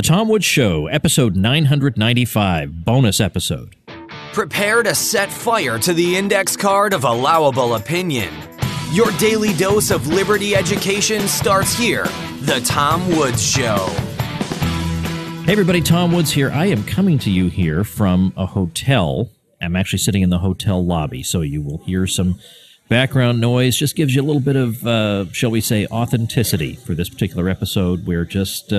The Tom Woods Show, episode 995, bonus episode. Prepare to set fire to the index card of allowable opinion. Your daily dose of liberty education starts here. The Tom Woods Show. Hey everybody, Tom Woods here. I am coming to you here from a hotel. I'm actually sitting in the hotel lobby, so you will hear some background noise. Just gives you a little bit of, shall we say, authenticity for this particular episode. We're just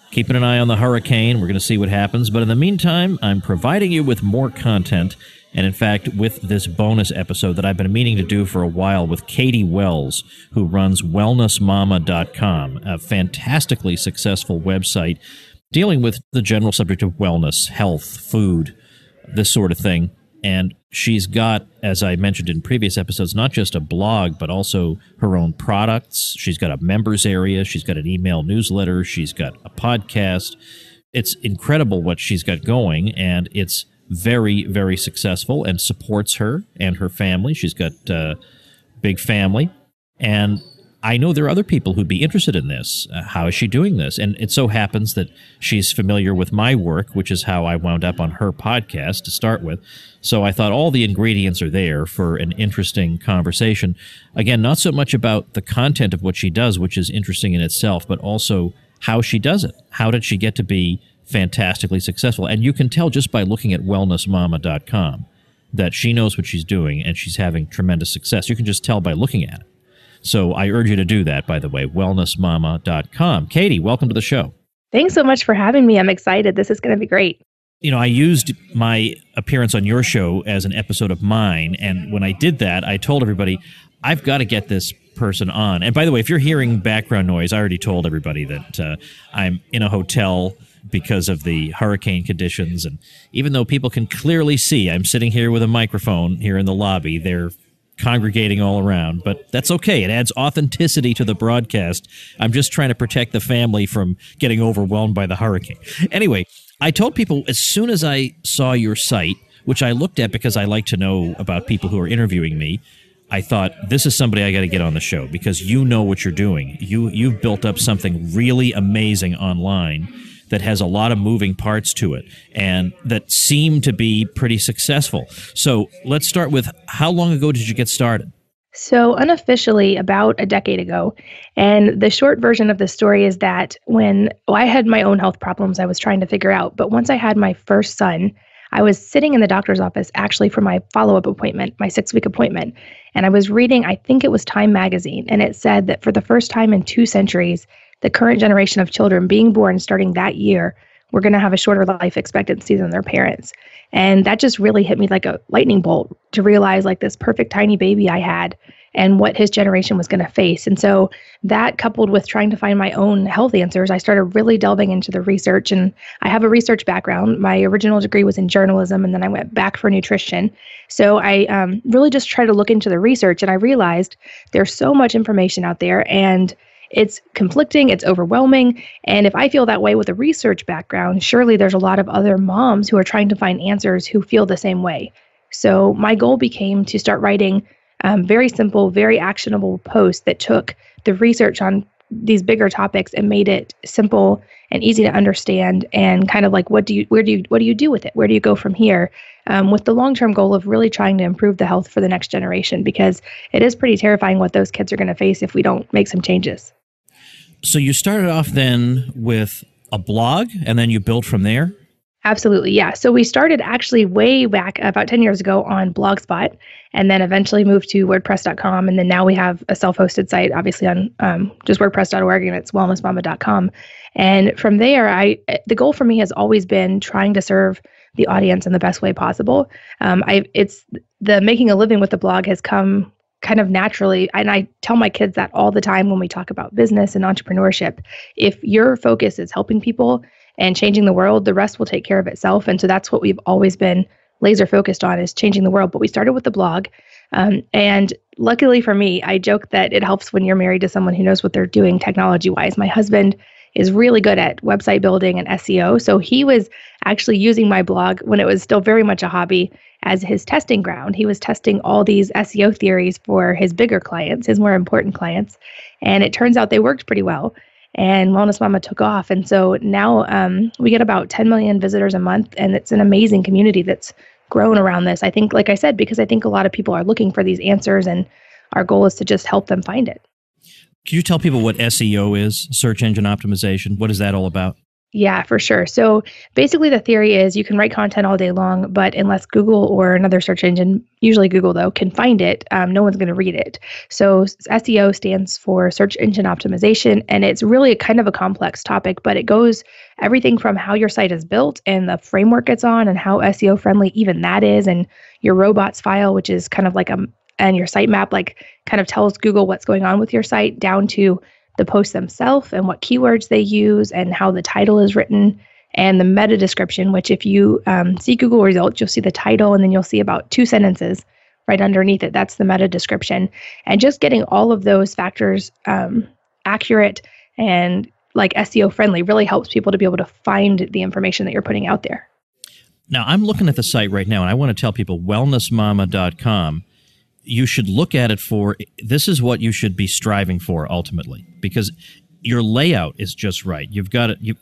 keeping an eye on the hurricane. We're going to see what happens. But in the meantime, I'm providing you with more content. And in fact, with this bonus episode that I've been meaning to do for a while with Katie Wells, who runs wellnessmama.com, a fantastically successful website dealing with the general subject of wellness, health, food, this sort of thing. And she's got, as I mentioned in previous episodes, not just a blog, but also her own products. She's got a members area. She's got an email newsletter. She's got a podcast. It's incredible what she's got going, and it's very, very successful and supports her and her family. She's got a big family. And I know there are other people who'd be interested in this. How is she doing this? And it so happens that she's familiar with my work, which is how I wound up on her podcast to start with. So I thought all the ingredients are there for an interesting conversation. Again, not so much about the content of what she does, which is interesting in itself, but also how she does it. How did she get to be fantastically successful? And you can tell just by looking at wellnessmama.com that she knows what she's doing and she's having tremendous success. You can just tell by looking at it. So I urge you to do that, by the way, wellnessmama.com. Katie, welcome to the show. Thanks so much for having me. I'm excited. This is going to be great. You know, I used my appearance on your show as an episode of mine, and when I did that, I told everybody, I've got to get this person on. And by the way, if you're hearing background noise, I already told everybody that I'm in a hotel because of the hurricane conditions, and even though people can clearly see I'm sitting here with a microphone here in the lobby, they're congregating all around, but that's okay. It adds authenticity to the broadcast. I'm just trying to protect the family from getting overwhelmed by the hurricane. Anyway, I told people as soon as I saw your site, which I looked at because I like to know about people who are interviewing me, I thought, this is somebody I got to get on the show because you know what you're doing. You've built up something really amazing online that has a lot of moving parts to it and that seem to be pretty successful. So let's start with, how long ago did you get started? So unofficially, about a decade ago. And the short version of the story is that when I had my own health problems I was trying to figure out, but once I had my first son, I was sitting in the doctor's office actually for my follow-up appointment, my 6-week appointment. And I was reading, I think it was Time magazine, and it said that for the first time in 2 centuries, the current generation of children being born starting that year, we're going to have a shorter life expectancy than their parents. And that just really hit me like a lightning bolt to realize like this perfect tiny baby I had and what his generation was going to face. And so that coupled with trying to find my own health answers, I started really delving into the research. And I have a research background. My original degree was in journalism, and then I went back for nutrition. So I really just tried to look into the research, and I realized there's so much information out there, and it's conflicting, it's overwhelming. And if I feel that way with a research background, surely there's a lot of other moms who are trying to find answers who feel the same way. So my goal became to start writing very simple, very actionable posts that took the research on these bigger topics and made it simple and easy to understand, and kind of like, what do you do with it? Where do you go from here? With the long-term goal of really trying to improve the health for the next generation, because it is pretty terrifying what those kids are going to face if we don't make some changes. So you started off then with a blog, and then you built from there? Absolutely, yeah. So we started actually way back about 10 years ago on Blogspot, and then eventually moved to WordPress.com. And then now we have a self-hosted site, obviously on just WordPress.org, and it's wellnessmama.com. And from there, the goal for me has always been trying to serve the audience in the best way possible. It's the making a living with the blog has come kind of naturally. And I tell my kids that all the time when we talk about business and entrepreneurship. If your focus is helping people and changing the world, the rest will take care of itself. And so that's what we've always been laser focused on, is changing the world. But we started with the blog. And luckily for me, I joke that it helps when you're married to someone who knows what they're doing technology wise. My husband is really good at website building and SEO. So he was actually using my blog when it was still very much a hobby as his testing ground. He was testing all these SEO theories for his bigger clients, his more important clients. And it turns out they worked pretty well. and Wellness Mama took off. And so now we get about 10 million visitors a month, and it's an amazing community that's grown around this. I think, like I said, because I think a lot of people are looking for these answers, and our goal is to just help them find it. Can you tell people what SEO is, search engine optimization? What is that all about? Yeah, for sure. So basically the theory is you can write content all day long, but unless Google or another search engine, usually Google though, can find it, no one's going to read it. So SEO stands for search engine optimization, and it's really kind of a complex topic, but it goes everything from how your site is built and the framework it's on and how SEO friendly even that is, and your robots file, which is kind of like and your sitemap, like kind of tells Google what's going on with your site, down to the posts themselves and what keywords they use and how the title is written, and the meta description, which if you see Google results, you'll see the title and then you'll see about 2 sentences right underneath it. That's the meta description. And just getting all of those factors accurate and like SEO friendly really helps people to be able to find the information that you're putting out there. Now, I'm looking at the site right now, and I want to tell people wellnessmama.com. You should look at it for, this is what you should be striving for ultimately, because your layout is just right. You've got it. As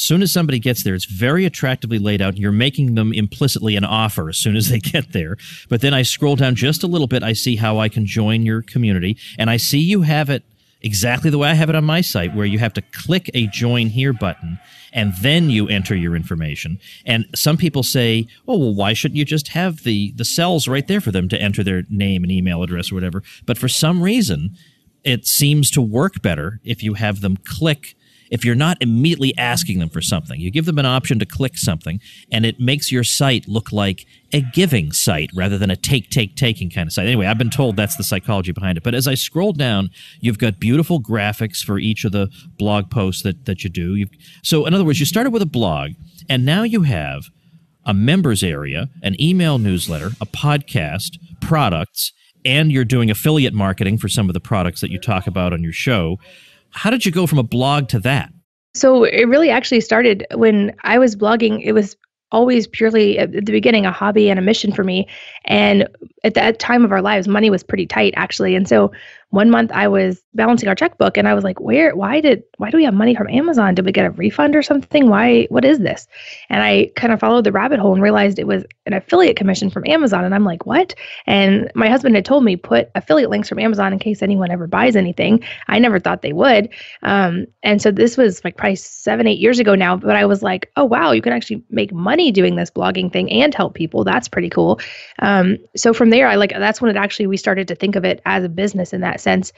soon as somebody gets there, it's very attractively laid out. You're making them implicitly an offer as soon as they get there. But then I scroll down just a little bit. I see how I can join your community, and I see you have it exactly the way I have it on my site, where you have to click a join here button and then you enter your information. And some people say, oh, well, why shouldn't you just have the cells right there for them to enter their name and email address or whatever? But for some reason, it seems to work better if you have them click. If you're not immediately asking them for something, you give them an option to click something, and it makes your site look like a giving site rather than a taking kind of site. Anyway, I've been told that's the psychology behind it. But as I scroll down, you've got beautiful graphics for each of the blog posts that you do. So in other words, you started with a blog, and now you have a members area, an email newsletter, a podcast, products, and you're doing affiliate marketing for some of the products that you talk about on your show. How did you go from a blog to that? So it really actually started when I was blogging. It was always purely at the beginning a hobby and a mission for me. And at that time of our lives, money was pretty tight actually. And so one month I was balancing our checkbook and I was like, why do we have money from Amazon? Did we get a refund or something? What is this? And I kind of followed the rabbit hole and realized it was an affiliate commission from Amazon. And I'm like, what? And my husband had told me, put affiliate links from Amazon in case anyone ever buys anything. I never thought they would. And so this was like probably 7-8 years ago now, but I was like, oh, wow, you can actually make money doing this blogging thing and help people. That's pretty cool. So from there, that's when we started to think of it as a business in that sense.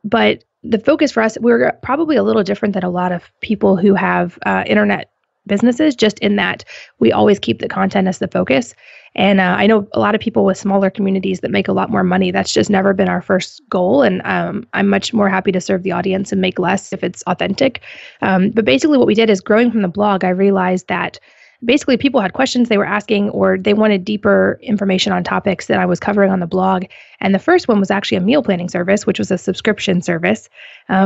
But the focus for us, we're probably a little different than a lot of people who have internet businesses, just in that we always keep the content as the focus. And I know a lot of people with smaller communities that make a lot more money. That's just never been our first goal. And I'm much more happy to serve the audience and make less if it's authentic. But basically what we did is, growing from the blog, I realized that basically people had questions they were asking, or they wanted deeper information on topics that I was covering on the blog. And the first one was actually a meal planning service, which was a subscription service,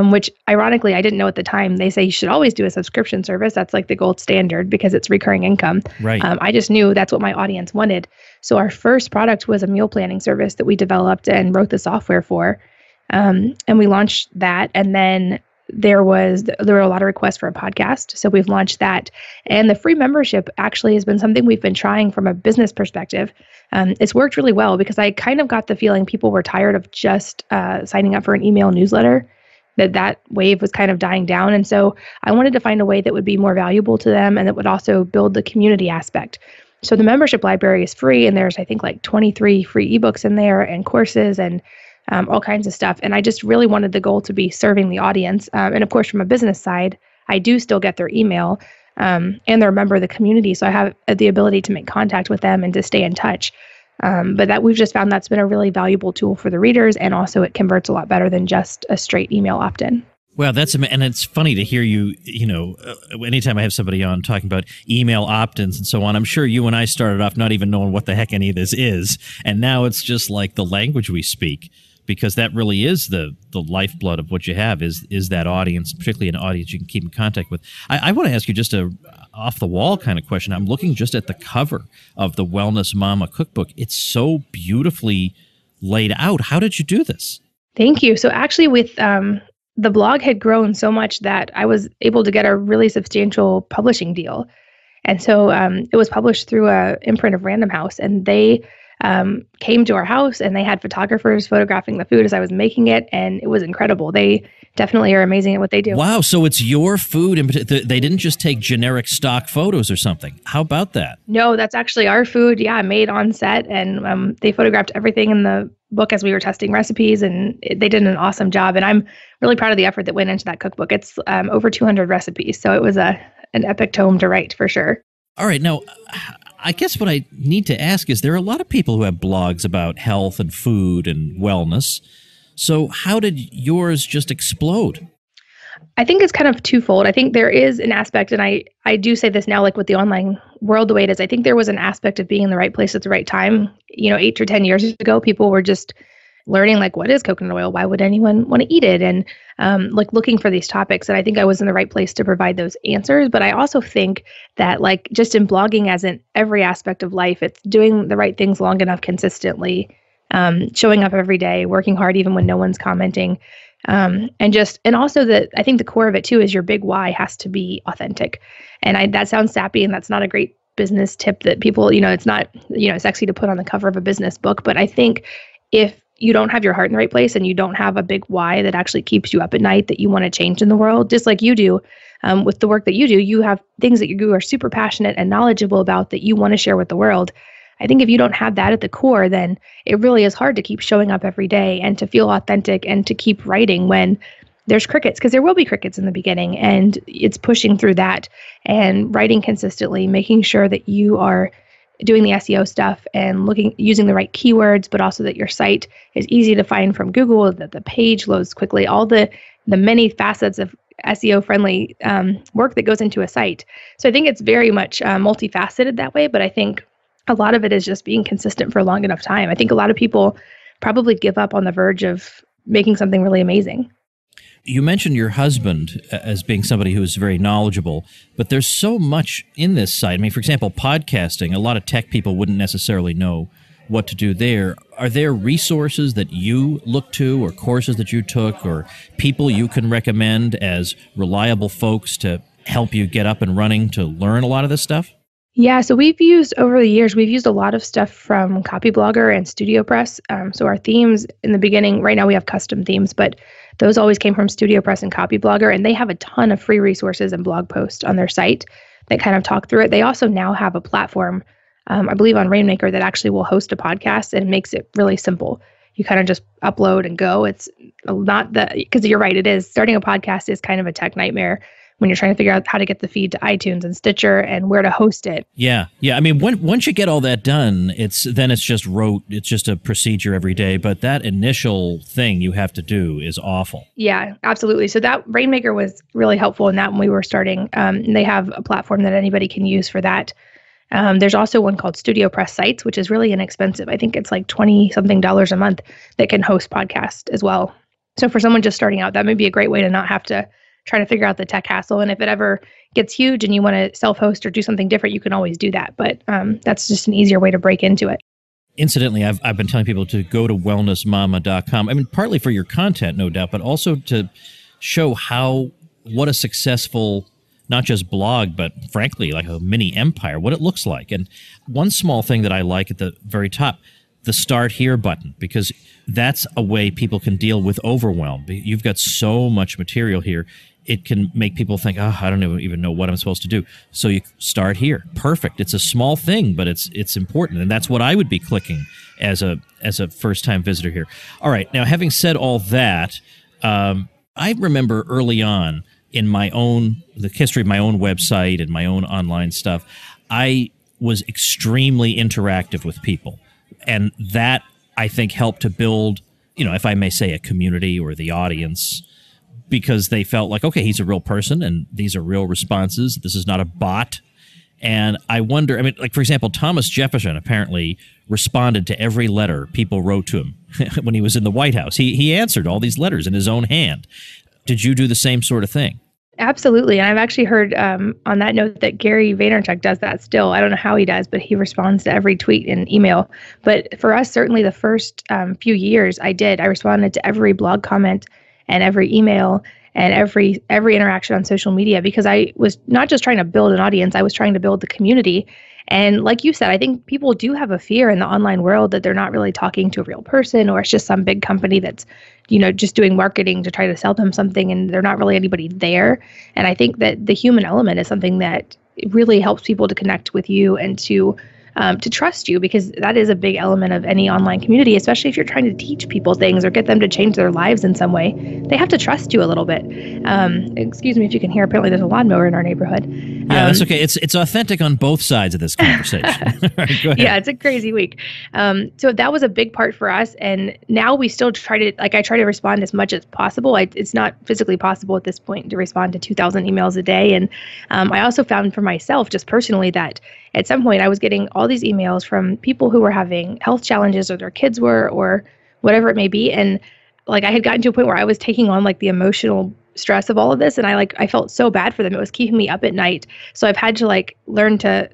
which ironically, I didn't know at the time. They say you should always do a subscription service. That's like the gold standard because it's recurring income. Right. I just knew that's what my audience wanted. So our first product was a meal planning service that we developed and wrote the software for. And we launched that. And then there were a lot of requests for a podcast. So we've launched that. And the free membership actually has been something we've been trying from a business perspective. It's worked really well because I kind of got the feeling people were tired of just signing up for an email newsletter, that wave was kind of dying down. And so I wanted to find a way that would be more valuable to them and that would also build the community aspect. So the membership library is free, and there's, I think, like 23 free ebooks in there and courses and all kinds of stuff. And I just really wanted the goal to be serving the audience. And of course, from a business side, I do still get their email and they're a member of the community. So I have the ability to make contact with them and to stay in touch. But that we've just found that's been a really valuable tool for the readers. And also it converts a lot better than just a straight email opt-in. Well, and it's funny to hear you, anytime I have somebody on talking about email opt-ins and so on, I'm sure you and I started off not even knowing what the heck any of this is. And now it's just like the language we speak. Because that really is the lifeblood of what you have is that audience, particularly an audience you can keep in contact with. I want to ask you just a off-the-wall kind of question. I'm looking just at the cover of the Wellness Mama cookbook. It's so beautifully laid out. How did you do this? Thank you. So actually with the blog had grown so much that I was able to get a really substantial publishing deal. And so it was published through a imprint of Random House, and they came to our house and they had photographers photographing the food as I was making it, and it was incredible. They definitely are amazing at what they do. Wow, so it's your food, and they didn't just take generic stock photos or something. How about that? No, that's actually our food, made on set, and they photographed everything in the book as we were testing recipes, and they did an awesome job, and I'm really proud of the effort that went into that cookbook. It's over 200 recipes, so it was an epic tome to write for sure. All right, now, I guess what I need to ask is there are a lot of people who have blogs about health and food and wellness. So how did yours just explode? I think it's kind of twofold. I think there is an aspect, and I do say this now, like with the online world the way it is, I think there was an aspect of being in the right place at the right time. 8 or 10 years ago, people were just learning, like, what is coconut oil? Why would anyone want to eat it? And like looking for these topics. And I think I was in the right place to provide those answers. But I also think that, like, just in blogging, as in every aspect of life, it's doing the right things long enough consistently, showing up every day, working hard even when no one's commenting. And also that I think the core of it too is your big why has to be authentic. And that sounds sappy, and that's not a great business tip that people, it's not, sexy to put on the cover of a business book. But I think if you don't have your heart in the right place and you don't have a big why that actually keeps you up at night that you want to change in the world, just like you do with the work that you do, you have things that you are super passionate and knowledgeable about that you want to share with the world. I think if you don't have that at the core, then it really is hard to keep showing up every day and to feel authentic and to keep writing when there's crickets, because there will be crickets in the beginning, and it's pushing through that and writing consistently, making sure that you are doing the SEO stuff and using the right keywords, but also that your site is easy to find from Google, that the page loads quickly, all the many facets of SEO friendly work that goes into a site. So I think it's very much multifaceted that way, but I think a lot of it is just being consistent for a long enough time. I think a lot of people probably give up on the verge of making something really amazing. You mentioned your husband as being somebody who is very knowledgeable, but there's so much in this site. I mean, for example, podcasting, a lot of tech people wouldn't necessarily know what to do there. Are there resources that you look to, or courses that you took, or people you can recommend as reliable folks to help you get up and running to learn a lot of this stuff? Yeah, so over the years, we've used a lot of stuff from Copyblogger and StudioPress. So our themes in the beginning, right now we have custom themes, but those always came from StudioPress and Copyblogger, and they have a ton of free resources and blog posts on their site that kind of talk through it. They also now have a platform, I believe on Rainmaker, that actually will host a podcast and makes it really simple. You kind of just upload and go. It's not because you're right, it is. Starting a podcast is kind of a tech nightmare when you're trying to figure out how to get the feed to iTunes and Stitcher and where to host it. Yeah. I mean, once you get all that done, it's just a procedure every day. But that initial thing you have to do is awful. Yeah, absolutely. So that Rainmaker was really helpful in that when we were starting. They have a platform that anybody can use for that. There's also one called StudioPress Sites, which is really inexpensive. I think it's like $20-something a month that can host podcasts as well. So for someone just starting out, that may be a great way to not have to try to figure out the tech hassle. And if it ever gets huge and you want to self-host or do something different, you can always do that. But that's just an easier way to break into it. Incidentally, I've been telling people to go to wellnessmama.com. I mean, partly for your content, no doubt, but also to show what a successful, not just blog, but frankly, like a mini empire, what it looks like. And one small thing that I like at the very top, the Start Here button, because that's a way people can deal with overwhelm. You've got so much material here. It can make people think, I don't even know what I'm supposed to do. So you start here. Perfect. It's a small thing, but it's important. And that's what I would be clicking as a first-time visitor here. All right. Now, having said all that, I remember early on in the history of my own website and my own online stuff, I was extremely interactive with people. And that, I think, helped to build, if I may say, a community or the audience, because they felt like, okay, he's a real person and these are real responses. This is not a bot. And I wonder, I mean, like, for example, Thomas Jefferson apparently responded to every letter people wrote to him when he was in the White House. He answered all these letters in his own hand. Did you do the same sort of thing? Absolutely. And I've actually heard on that note that Gary Vaynerchuk does that still. I don't know how he does, but he responds to every tweet and email. But for us, certainly the first few years I responded to every blog comment and every email and every interaction on social media, because I was not just trying to build an audience, I was trying to build the community. And like you said, I think people do have a fear in the online world that they're not really talking to a real person, or it's just some big company that's, just doing marketing to try to sell them something, and they're not really anybody there. And I think that the human element is something that really helps people to connect with you and to trust you, because that is a big element of any online community, especially if you're trying to teach people things or get them to change their lives in some way. They have to trust you a little bit. Excuse me if you can hear, apparently there's a lawnmower in our neighborhood. Yeah, that's okay. It's authentic on both sides of this conversation. All right, go ahead. Yeah, it's a crazy week. So that was a big part for us. And now we still I try to respond as much as possible. It's not physically possible at this point to respond to 2,000 emails a day. And I also found for myself, just personally, that at some point I was getting all these emails from people who were having health challenges, or their kids were, or whatever it may be. And like, I had gotten to a point where I was taking on like the emotional stress of all of this. And I felt so bad for them. It was keeping me up at night. So I've had to like learn to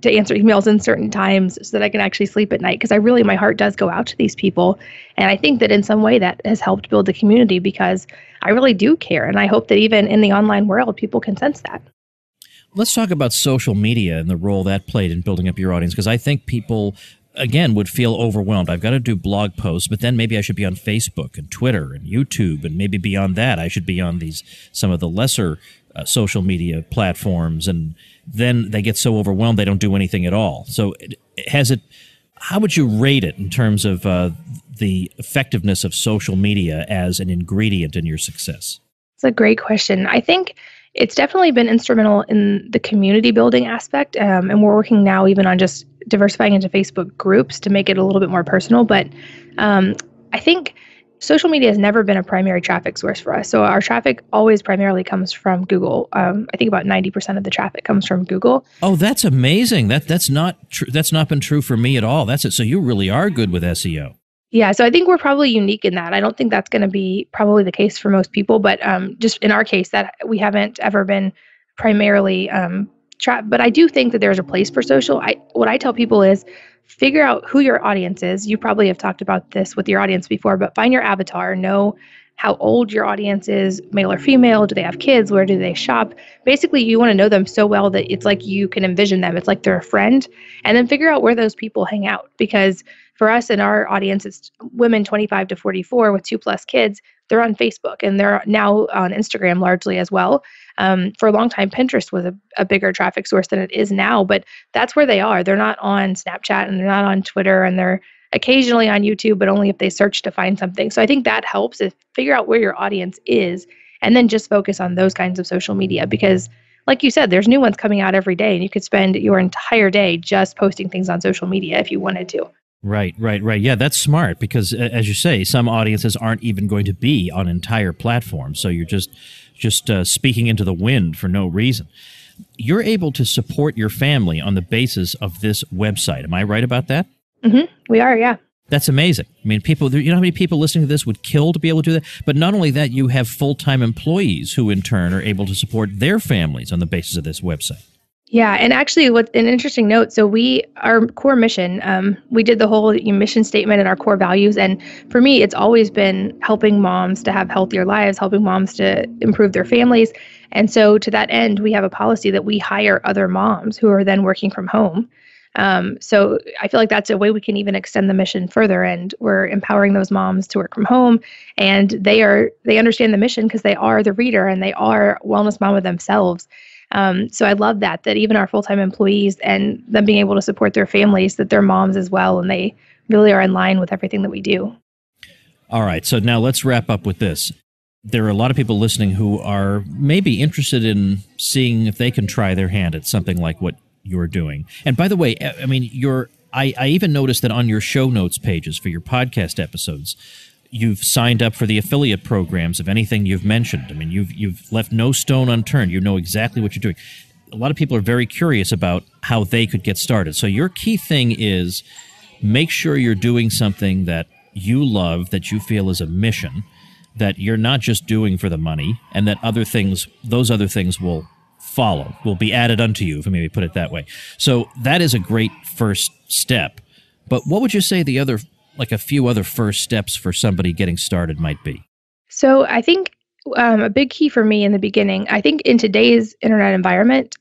answer emails in certain times so that I can actually sleep at night, because my heart does go out to these people. And I think that in some way that has helped build the community, because I really do care. And I hope that even in the online world, people can sense that. Let's talk about social media and the role that played in building up your audience, because I think people, again, would feel overwhelmed. I've got to do blog posts, but then maybe I should be on Facebook and Twitter and YouTube, and maybe beyond that, I should be on some of the lesser social media platforms, and then they get so overwhelmed they don't do anything at all. So how would you rate it in terms of the effectiveness of social media as an ingredient in your success? It's a great question. I think it's definitely been instrumental in the community building aspect. And we're working now even on just diversifying into Facebook groups to make it a little bit more personal. But I think social media has never been a primary traffic source for us. So our traffic always primarily comes from Google. I think about 90% of the traffic comes from Google. Oh, that's amazing. That's not true. That's not been true for me at all. That's it. So you really are good with SEO. Yeah, so I think we're probably unique in that. I don't think that's going to be probably the case for most people, but just in our case, that we haven't ever been primarily but I do think that there's a place for social. What I tell people is figure out who your audience is. You probably have talked about this with your audience before, but find your avatar, know how old your audience is, male or female, do they have kids, where do they shop? Basically, you want to know them so well that it's like you can envision them. It's like they're a friend, and then figure out where those people hang out, because for us in our audience, it's women 25 to 44 with 2+ kids. They're on Facebook, and they're now on Instagram largely as well. For a long time, Pinterest was a bigger traffic source than it is now, but that's where they are. They're not on Snapchat, and they're not on Twitter, and they're occasionally on YouTube, but only if they search to find something. So I think that helps, is figure out where your audience is, and then just focus on those kinds of social media, because like you said, there's new ones coming out every day, and you could spend your entire day just posting things on social media if you wanted to. Right. Yeah, that's smart, because as you say, some audiences aren't even going to be on entire platforms. So you're just speaking into the wind for no reason. You're able to support your family on the basis of this website. Am I right about that? Mm-hmm. We are, yeah. That's amazing. I mean, you know how many people listening to this would kill to be able to do that? But not only that, you have full-time employees who in turn are able to support their families on the basis of this website. Yeah, and actually, what's an interesting note, so our core mission, we did the whole mission statement and our core values, and for me, it's always been helping moms to have healthier lives, helping moms to improve their families, and so to that end, we have a policy that we hire other moms who are then working from home. So I feel like that's a way we can even extend the mission further, and we're empowering those moms to work from home, and they understand the mission because they are the reader and they are wellness mama themselves. So I love that even our full-time employees and them being able to support their families, that they're moms as well, and they really are in line with everything that we do. All right. So now let's wrap up with this. There are a lot of people listening who are maybe interested in seeing if they can try their hand at something like what you're doing. And by the way, I mean, I even noticed that on your show notes pages for your podcast episodes, you've signed up for the affiliate programs of anything you've mentioned. I mean, you've left no stone unturned. You know exactly what you're doing. A lot of people are very curious about how they could get started. So your key thing is make sure you're doing something that you love, that you feel is a mission, that you're not just doing for the money, and that those other things will follow, will be added unto you, if I maybe put it that way. So that is a great first step. But what would you say a few other first steps for somebody getting started might be? So I think a big key for me in the beginning, I think in today's internet environment,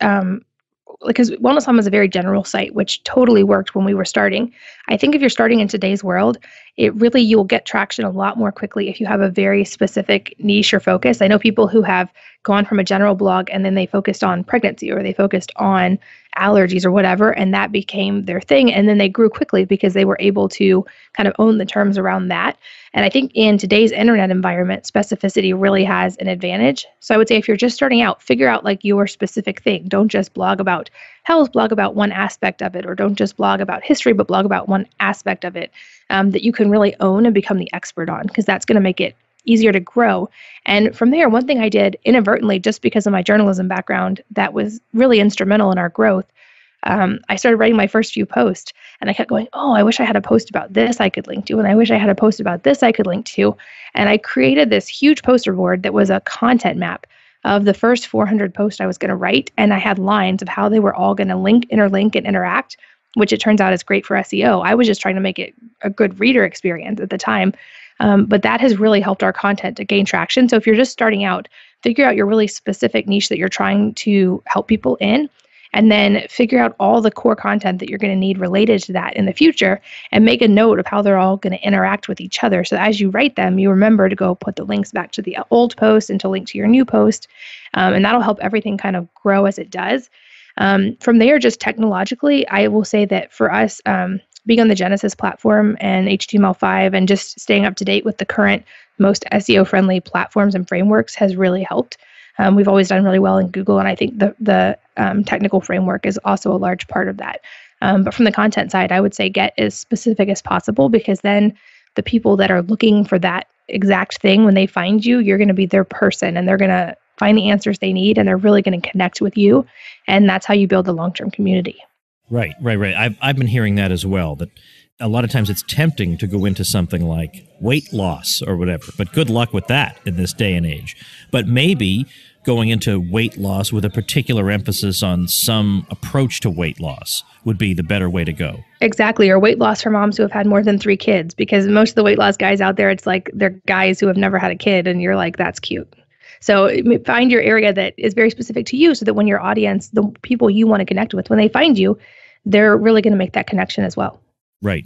because Wellness Mom is a very general site, which totally worked when we were starting. I think if you're starting in today's world, you'll get traction a lot more quickly if you have a very specific niche or focus. I know people who have gone from a general blog and then they focused on pregnancy or they focused on allergies or whatever, and that became their thing. And then they grew quickly because they were able to kind of own the terms around that. And I think in today's internet environment, specificity really has an advantage. So I would say if you're just starting out, figure out like your specific thing. Don't just blog about health, blog about one aspect of it, or don't just blog about history, but blog about one aspect of it that you can really own and become the expert on, because that's going to make it easier to grow. And from there, one thing I did inadvertently, just because of my journalism background, that was really instrumental in our growth. I started writing my first few posts and I kept going, oh, I wish I had a post about this I could link to. And I wish I had a post about this I could link to. And I created this huge poster board that was a content map of the first 400 posts I was going to write. And I had lines of how they were all going to link, interlink, and interact, which it turns out is great for SEO. I was just trying to make it a good reader experience at the time. But that has really helped our content to gain traction. So if you're just starting out, figure out your really specific niche that you're trying to help people in, and then figure out all the core content that you're going to need related to that in the future, and make a note of how they're all going to interact with each other. So as you write them, you remember to go put the links back to the old post and to link to your new post. And that'll help everything kind of grow as it does. From there, just technologically, I will say that for us, being on the Genesis platform and HTML5 and just staying up to date with the current most SEO-friendly platforms and frameworks has really helped. We've always done really well in Google, and I think the technical framework is also a large part of that. But from the content side, I would say get as specific as possible, because then the people that are looking for that exact thing, when they find you, you're going to be their person, and they're going to find the answers they need, and they're really going to connect with you. And that's how you build a long-term community. Right. I've been hearing that as well, that a lot of times it's tempting to go into something like weight loss or whatever, but good luck with that in this day and age. But maybe going into weight loss with a particular emphasis on some approach to weight loss would be the better way to go. Exactly. Or weight loss for moms who have had more than 3 kids, because most of the weight loss guys out there, it's like they're guys who have never had a kid, and you're like, that's cute. So find your area that is very specific to you, so that when your audience, the people you want to connect with, when they find you, they're really going to make that connection as well. Right.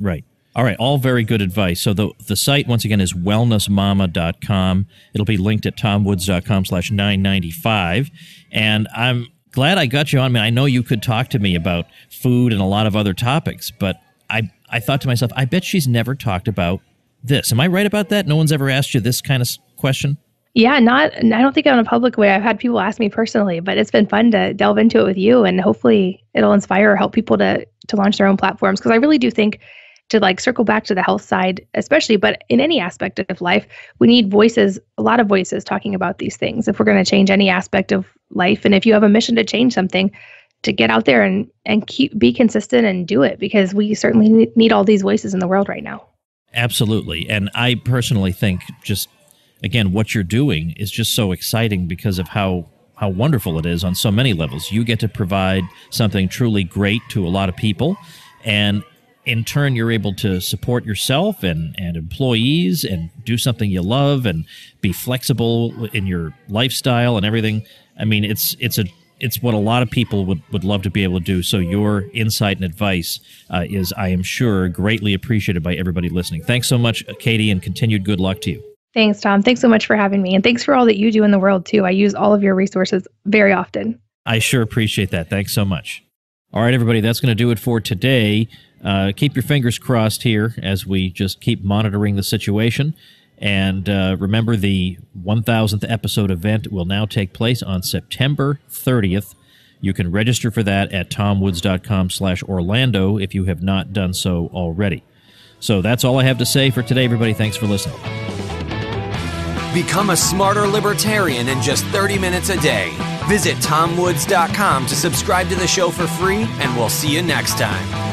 All right, all very good advice. So the site, once again, is wellnessmama.com. It'll be linked at tomwoods.com/995. And I'm glad I got you on. I mean, I know you could talk to me about food and a lot of other topics, but I thought to myself, I bet she's never talked about this. Am I right about that? No one's ever asked you this kind of question? Yeah, I don't think in a public way. I've had people ask me personally, but it's been fun to delve into it with you, and hopefully it'll inspire or help people to launch their own platforms. Because I really do think, to like circle back to the health side, especially, but in any aspect of life, we need voices, a lot of voices talking about these things if we're going to change any aspect of life. And if you have a mission to change something, to get out there and be consistent and do it, because we certainly need all these voices in the world right now. Absolutely. And I personally think just, again, what you're doing is just so exciting because of how wonderful it is on so many levels. You get to provide something truly great to a lot of people, and in turn, you're able to support yourself and employees and do something you love and be flexible in your lifestyle and everything. I mean, it's what a lot of people would love to be able to do. So your insight and advice is, I am sure, greatly appreciated by everybody listening. Thanks so much, Katie, and continued good luck to you. Thanks, Tom. Thanks so much for having me. And thanks for all that you do in the world, too. I use all of your resources very often. I sure appreciate that. Thanks so much. All right, everybody, that's going to do it for today. Keep your fingers crossed here as we just keep monitoring the situation. And remember, the 1000th episode event will now take place on September 30th. You can register for that at tomwoods.com/Orlando if you have not done so already. So that's all I have to say for today, everybody. Thanks for listening. Become a smarter libertarian in just 30 minutes a day. Visit tomwoods.com to subscribe to the show for free, and we'll see you next time.